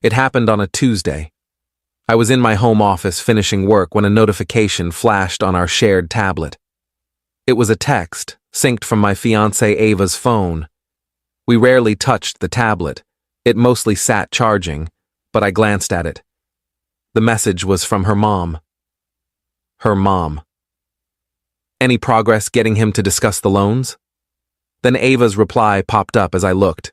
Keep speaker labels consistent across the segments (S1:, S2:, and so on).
S1: It happened on a Tuesday. I was in my home office finishing work when a notification flashed on our shared tablet. It was a text, synced from my fiancée Ava's phone. We rarely touched the tablet. It mostly sat charging, but I glanced at it. The message was from her mom. Her mom. Any progress getting him to discuss the loans? Then Ava's reply popped up as I looked.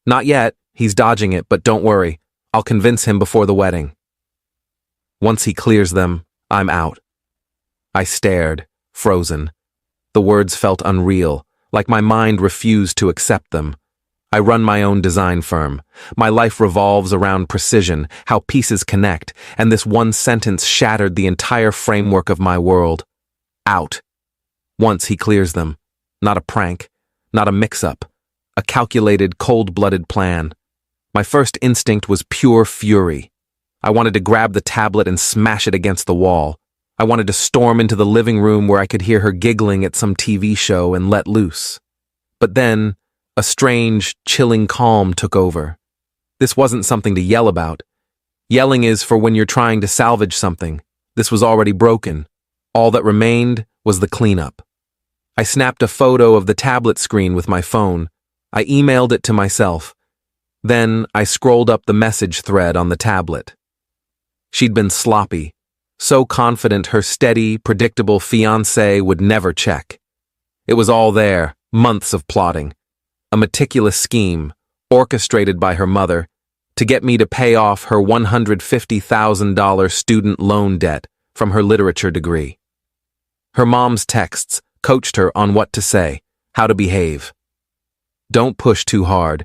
S1: Not yet, he's dodging it, but don't worry. I'll convince him before the wedding. Once he clears them, I'm out. I stared, frozen. The words felt unreal, like my mind refused to accept them. I run my own design firm. My life revolves around precision, how pieces connect, and this one sentence shattered the entire framework of my world. Out. Once he clears them. Not a prank, not a mix-up. A calculated, cold-blooded plan. My first instinct was pure fury. I wanted to grab the tablet and smash it against the wall. I wanted to storm into the living room where I could hear her giggling at some TV show and let loose. But then, a strange, chilling calm took over. This wasn't something to yell about. Yelling is for when you're trying to salvage something. This was already broken. All that remained was the cleanup. I snapped a photo of the tablet screen with my phone. I emailed it to myself. Then I scrolled up the message thread on the tablet. She'd been sloppy, so confident her steady, predictable fiancé would never check. It was all there, months of plotting. A meticulous scheme, orchestrated by her mother, to get me to pay off her $150,000 student loan debt from her literature degree. Her mom's texts coached her on what to say, how to behave. Don't push too hard.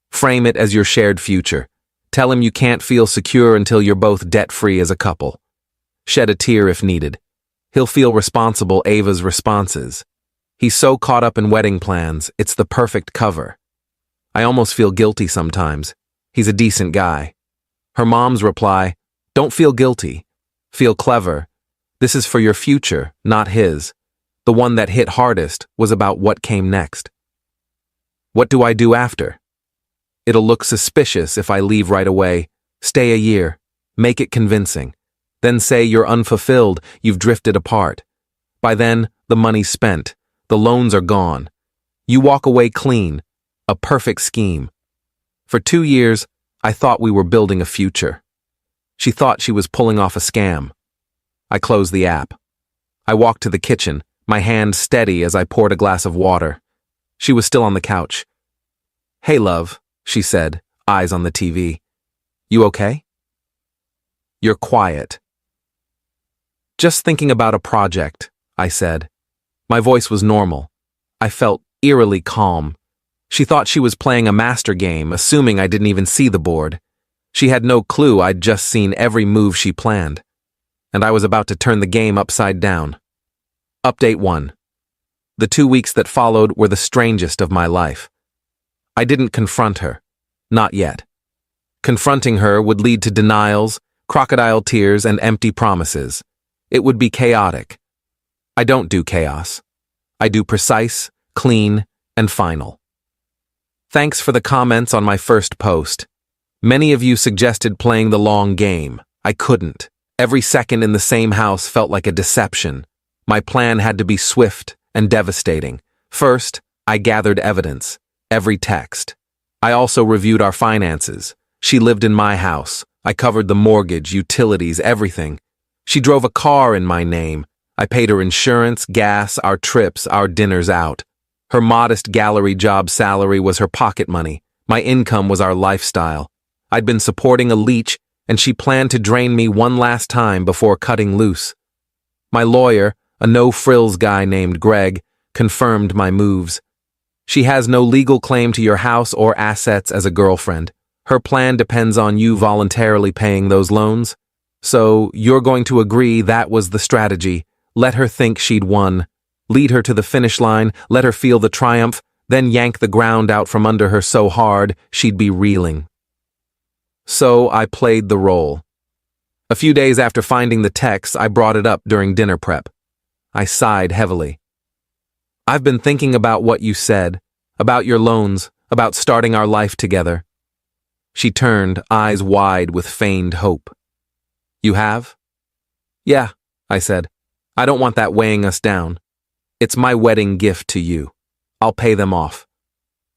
S1: Frame it as your shared future. Tell him you can't feel secure until you're both debt-free as a couple. Shed a tear if needed. He'll feel responsible. Ava's responses. He's so caught up in wedding plans, it's the perfect cover. I almost feel guilty sometimes. He's a decent guy. Her mom's reply, don't feel guilty. Feel clever. This is for your future, not his. The one that hit hardest was about what came next. What do I do after? It'll look suspicious if I leave right away. Stay a year. Make it convincing. Then say you're unfulfilled, you've drifted apart. By then, the money's spent. The loans are gone. You walk away clean. A perfect scheme. For 2 years, I thought we were building a future. She thought she was pulling off a scam. I closed the app. I walked to the kitchen, my hand steady as I poured a glass of water. She was still on the couch. Hey, love, she said, eyes on the TV. You okay? You're quiet. Just thinking about a project, I said. My voice was normal. I felt eerily calm. She thought she was playing a master game, assuming I didn't even see the board. She had no clue I'd just seen every move she planned. And I was about to turn the game upside down. Update 1. The 2 weeks that followed were the strangest of my life. I didn't confront her. Not yet. Confronting her would lead to denials, crocodile tears, and empty promises. It would be chaotic. I don't do chaos. I do precise, clean, and final. Thanks for the comments on my first post. Many of you suggested playing the long game. I couldn't. Every second in the same house felt like a deception. My plan had to be swift and devastating. First, I gathered evidence. Every text. I also reviewed our finances. She lived in my house. I covered the mortgage, utilities, everything. She drove a car in my name. I paid her insurance, gas, our trips, our dinners out. Her modest gallery job salary was her pocket money. My income was our lifestyle. I'd been supporting a leech, and she planned to drain me one last time before cutting loose. My lawyer, a no-frills guy named Greg, confirmed my moves. She has no legal claim to your house or assets as a girlfriend. Her plan depends on you voluntarily paying those loans. So you're going to agree that was the strategy. Let her think she'd won. Lead her to the finish line, let her feel the triumph, then yank the ground out from under her so hard she'd be reeling. So I played the role. A few days after finding the text, I brought it up during dinner prep. I sighed heavily. I've been thinking about what you said, about your loans, about starting our life together. She turned, eyes wide with feigned hope. You have? Yeah, I said. I don't want that weighing us down. It's my wedding gift to you. I'll pay them off.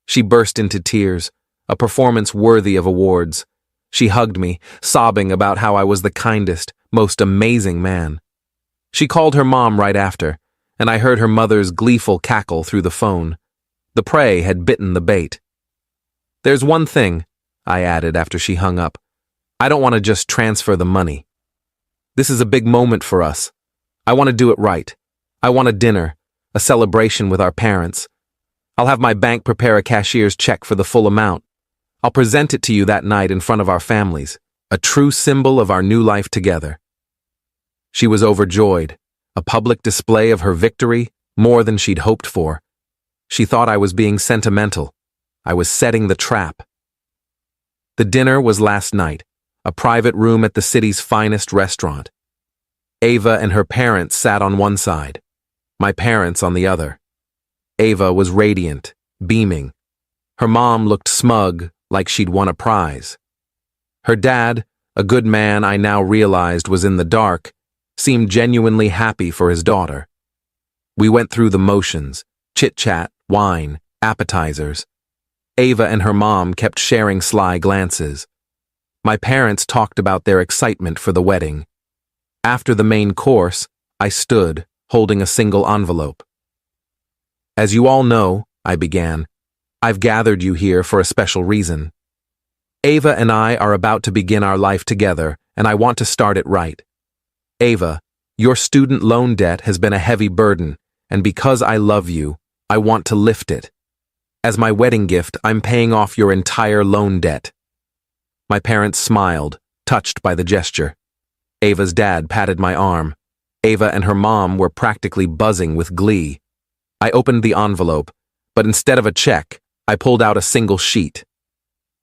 S1: She burst into tears, a performance worthy of awards. She hugged me, sobbing about how I was the kindest, most amazing man. She called her mom right after, and I heard her mother's gleeful cackle through the phone. The prey had bitten the bait. There's one thing, I added after she hung up. I don't want to just transfer the money. This is a big moment for us. I want to do it right. I want a dinner, a celebration with our parents. I'll have my bank prepare a cashier's check for the full amount. I'll present it to you that night in front of our families, a true symbol of our new life together. She was overjoyed, a public display of her victory, more than she'd hoped for. She thought I was being sentimental. I was setting the trap. The dinner was last night, a private room at the city's finest restaurant. Ava and her parents sat on one side, my parents on the other. Ava was radiant, beaming. Her mom looked smug, like she'd won a prize. Her dad, a good man I now realized was in the dark, seemed genuinely happy for his daughter. We went through the motions, chit-chat, wine, appetizers. Ava and her mom kept sharing sly glances. My parents talked about their excitement for the wedding. After the main course, I stood, holding a single envelope. As you all know, I began, I've gathered you here for a special reason. Ava and I are about to begin our life together, and I want to start it right. Ava, your student loan debt has been a heavy burden, and because I love you, I want to lift it. As my wedding gift, I'm paying off your entire loan debt. My parents smiled, touched by the gesture. Ava's dad patted my arm. Ava and her mom were practically buzzing with glee. I opened the envelope, but instead of a check, I pulled out a single sheet.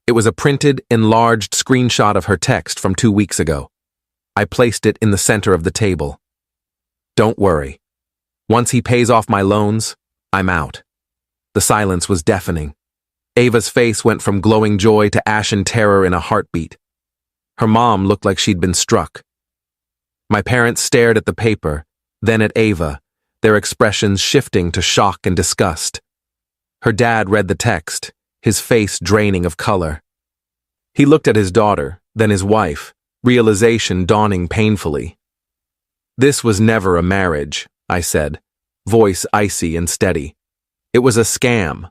S1: It was a printed, enlarged screenshot of her text from 2 weeks ago. I placed it in the center of the table. Don't worry. Once he pays off my loans, I'm out. The silence was deafening. Ava's face went from glowing joy to ashen terror in a heartbeat. Her mom looked like she'd been struck. My parents stared at the paper, then at Ava, their expressions shifting to shock and disgust. Her dad read the text, his face draining of color. He looked at his daughter, then his wife, realization dawning painfully. This was never a marriage, I said, voice icy and steady. It was a scam.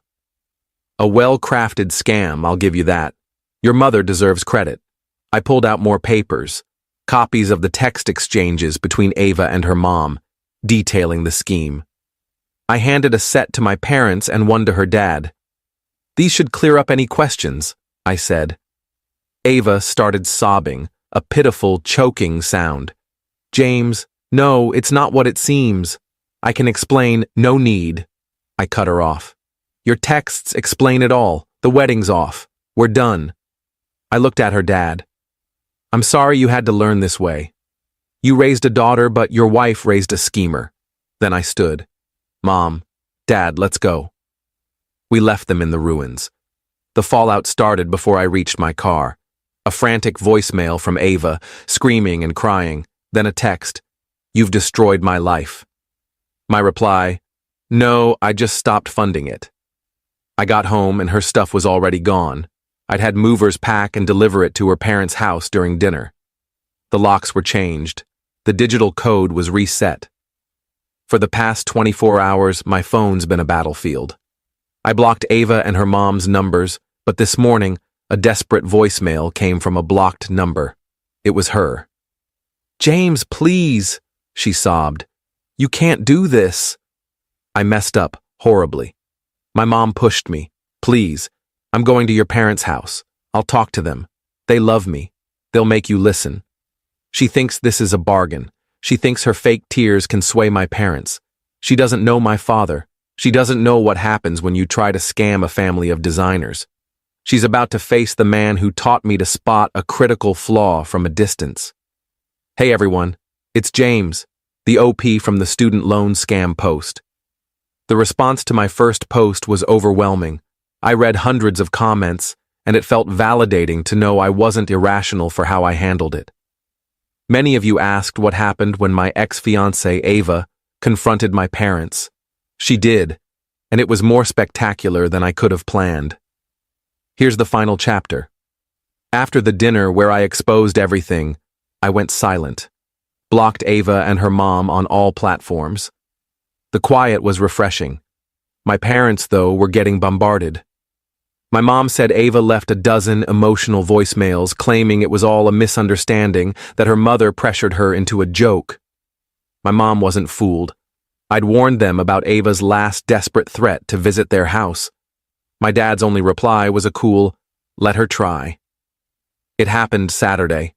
S1: A well-crafted scam, I'll give you that. Your mother deserves credit. I pulled out more papers, copies of the text exchanges between Ava and her mom, detailing the scheme. I handed a set to my parents and one to her dad. These should clear up any questions, I said. Ava started sobbing, a pitiful, choking sound. James, no, it's not what it seems. I can explain, no need. I cut her off. Your texts explain it all. The wedding's off. We're done. I looked at her dad. I'm sorry you had to learn this way. You raised a daughter, but your wife raised a schemer. Then I stood. Mom, Dad, let's go. We left them in the ruins. The fallout started before I reached my car. A frantic voicemail from Ava, screaming and crying, then a text. You've destroyed my life. My reply, no, I just stopped funding it. I got home and her stuff was already gone. I'd had movers pack and deliver it to her parents' house during dinner. The locks were changed. The digital code was reset. For the past 24 hours, my phone's been a battlefield. I blocked Ava and her mom's numbers, but this morning, a desperate voicemail came from a blocked number. It was her. James, please, she sobbed. You can't do this. I messed up horribly. My mom pushed me. Please, I'm going to your parents' house. I'll talk to them. They love me. They'll make you listen. She thinks this is a bargain. She thinks her fake tears can sway my parents. She doesn't know my father. She doesn't know what happens when you try to scam a family of designers. She's about to face the man who taught me to spot a critical flaw from a distance. Hey everyone, it's James, the OP from the student loan scam post. The response to my first post was overwhelming. I read hundreds of comments, and it felt validating to know I wasn't irrational for how I handled it. Many of you asked what happened when my ex-fiancée, Ava, confronted my parents. She did, and it was more spectacular than I could have planned. Here's the final chapter. After the dinner where I exposed everything, I went silent, blocked Ava and her mom on all platforms. The quiet was refreshing. My parents, though, were getting bombarded. My mom said Ava left a dozen emotional voicemails claiming it was all a misunderstanding, that her mother pressured her into a joke. My mom wasn't fooled. I'd warned them about Ava's last desperate threat to visit their house. My dad's only reply was a cool, "Let her try." It happened Saturday.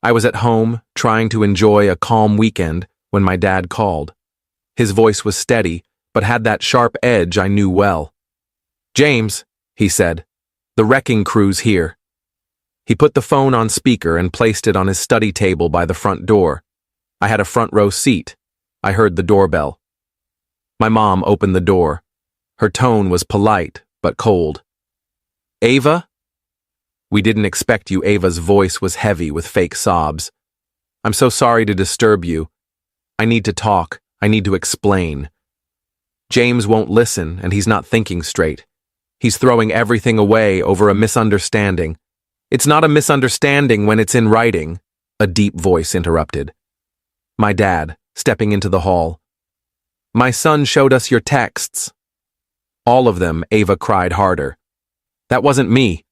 S1: I was at home, trying to enjoy a calm weekend, when my dad called. His voice was steady, but had that sharp edge I knew well. "James," he said, "the wrecking crew's here." He put the phone on speaker and placed it on his study table by the front door. I had a front row seat. I heard the doorbell. My mom opened the door. Her tone was polite, but cold. "Ava?" "We didn't expect you." Ava's voice was heavy with fake sobs. "I'm so sorry to disturb you. I need to talk. I need to explain. James won't listen, and he's not thinking straight. He's throwing everything away over a misunderstanding." "It's not a misunderstanding when it's in writing," a deep voice interrupted. My dad, stepping into the hall. "My son showed us your texts." "All of them," Ava cried harder. "That wasn't me.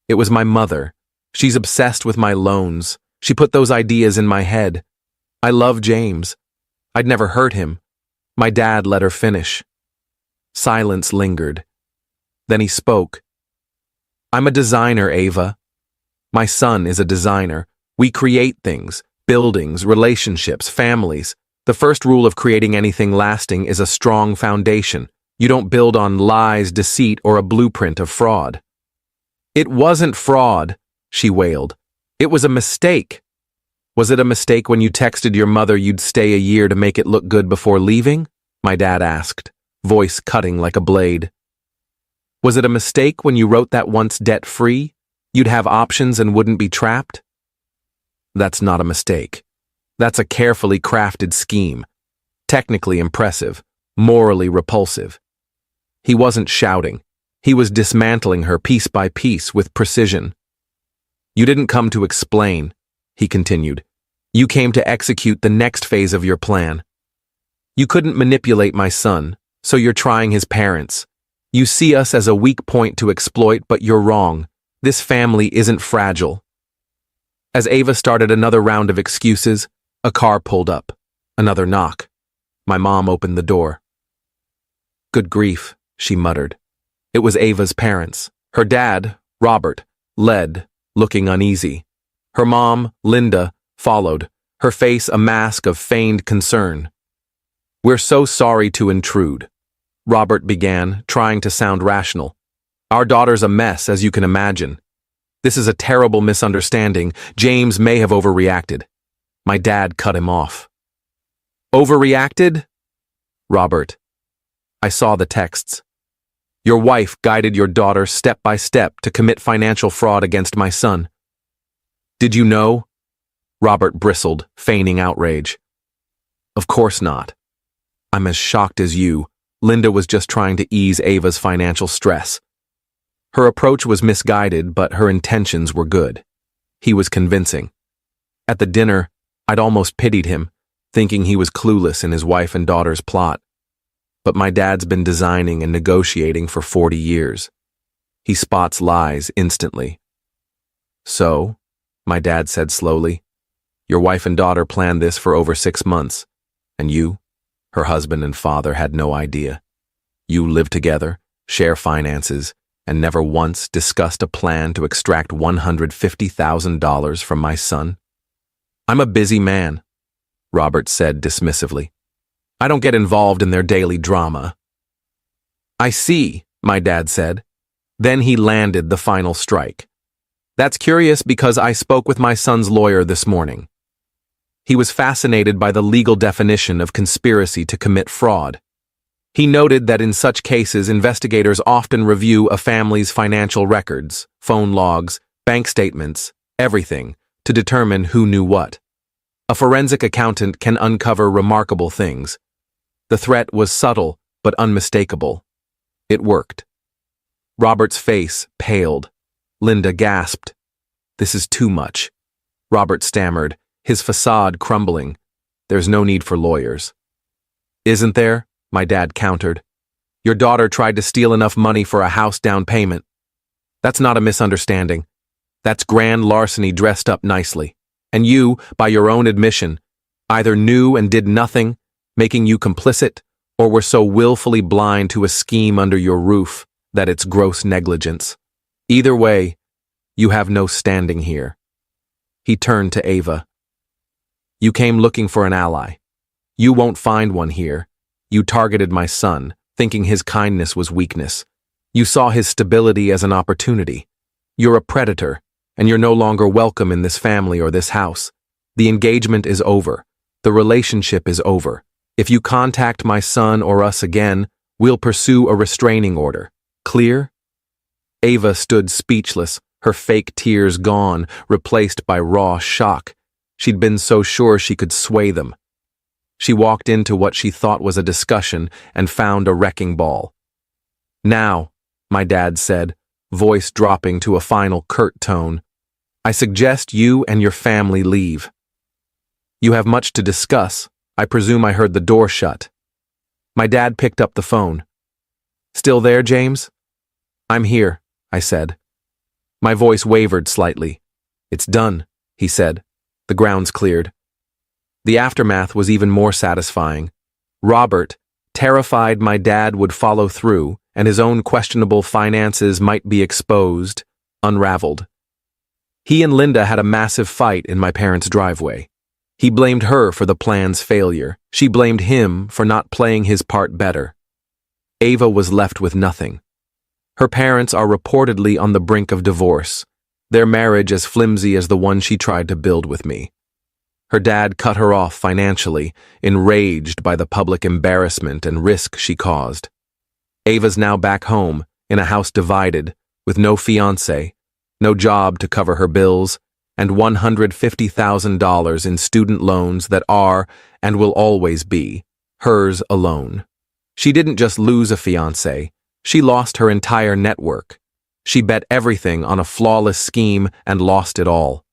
S1: It was my mother. She's obsessed with my loans. She put those ideas in my head. I love James. I'd never hurt him." My dad let her finish. Silence lingered. Then he spoke. "I'm a designer, Ava. My son is a designer. We create things, buildings, relationships, families. The first rule of creating anything lasting is a strong foundation. You don't build on lies, deceit, or a blueprint of fraud." "It wasn't fraud," she wailed. "It was a mistake." "Was it a mistake when you texted your mother you'd stay a year to make it look good before leaving?" my dad asked, voice cutting like a blade. "Was it a mistake when you wrote that once debt-free, you'd have options and wouldn't be trapped?" "That's not a mistake. That's a carefully crafted scheme. Technically impressive, morally repulsive." He wasn't shouting. He was dismantling her piece by piece with precision. "You didn't come to explain," he continued. "You came to execute the next phase of your plan. You couldn't manipulate my son, so you're trying his parents. You see us as a weak point to exploit, but you're wrong. This family isn't fragile." As Ava started another round of excuses, a car pulled up. Another knock. My mom opened the door. "Good grief," she muttered. It was Ava's parents. Her dad, Robert, led, looking uneasy. Her mom, Linda, followed, her face a mask of feigned concern. "We're so sorry to intrude," Robert began, trying to sound rational. "Our daughter's a mess, as you can imagine. This is a terrible misunderstanding. James may have overreacted." My dad cut him off. "Overreacted?" "Robert, I saw the texts. Your wife guided your daughter step by step to commit financial fraud against my son." "Did you know?" Robert bristled, feigning outrage. "Of course not. I'm as shocked as you. Linda was just trying to ease Ava's financial stress. Her approach was misguided, but her intentions were good." He was convincing. At the dinner, I'd almost pitied him, thinking he was clueless in his wife and daughter's plot. But my dad's been designing and negotiating for 40 years. He spots lies instantly. "So," my dad said slowly, "your wife and daughter planned this for over 6 months, and you, her husband and father, had no idea. You live together, share finances, and never once discussed a plan to extract $150,000 from my son?" "I'm a busy man," Robert said dismissively. "I don't get involved in their daily drama." "I see," my dad said. Then he landed the final strike. "That's curious because I spoke with my son's lawyer this morning. He was fascinated by the legal definition of conspiracy to commit fraud. He noted that in such cases, investigators often review a family's financial records, phone logs, bank statements, everything, to determine who knew what. A forensic accountant can uncover remarkable things. The threat was subtle but unmistakable. It worked. Robert's face paled. Linda gasped. "This is too much." Robert stammered, his facade crumbling. "There's no need for lawyers." "Isn't there?" my dad countered. "Your daughter tried to steal enough money for a house down payment. That's not a misunderstanding. That's grand larceny dressed up nicely. And you, by your own admission, either knew and did nothing, making you complicit, or were so willfully blind to a scheme under your roof that it's gross negligence. Either way, you have no standing here." He turned to Ava. "You came looking for an ally. You won't find one here. You targeted my son, thinking his kindness was weakness. You saw his stability as an opportunity. You're a predator, and you're no longer welcome in this family or this house. The engagement is over. The relationship is over. If you contact my son or us again, we'll pursue a restraining order. Clear?" Ava stood speechless, her fake tears gone, replaced by raw shock. She'd been so sure she could sway them. She walked into what she thought was a discussion and found a wrecking ball. "Now," my dad said, voice dropping to a final curt tone, "I suggest you and your family leave. You have much to discuss. I presume I heard the door shut." My dad picked up the phone. "Still there, James?" "I'm here," I said. My voice wavered slightly. "It's done," he said. "The ground's cleared." The aftermath was even more satisfying. Robert, terrified my dad would follow through and his own questionable finances might be exposed, unraveled. He and Linda had a massive fight in my parents' driveway. He blamed her for the plan's failure. She blamed him for not playing his part better. Ava was left with nothing. Her parents are reportedly on the brink of divorce, their marriage as flimsy as the one she tried to build with me. Her dad cut her off financially, enraged by the public embarrassment and risk she caused. Ava's now back home, in a house divided, with no fiancé, no job to cover her bills, and $150,000 in student loans that are, and will always be, hers alone. She didn't just lose a fiancé, she lost her entire network. She bet everything on a flawless scheme and lost it all.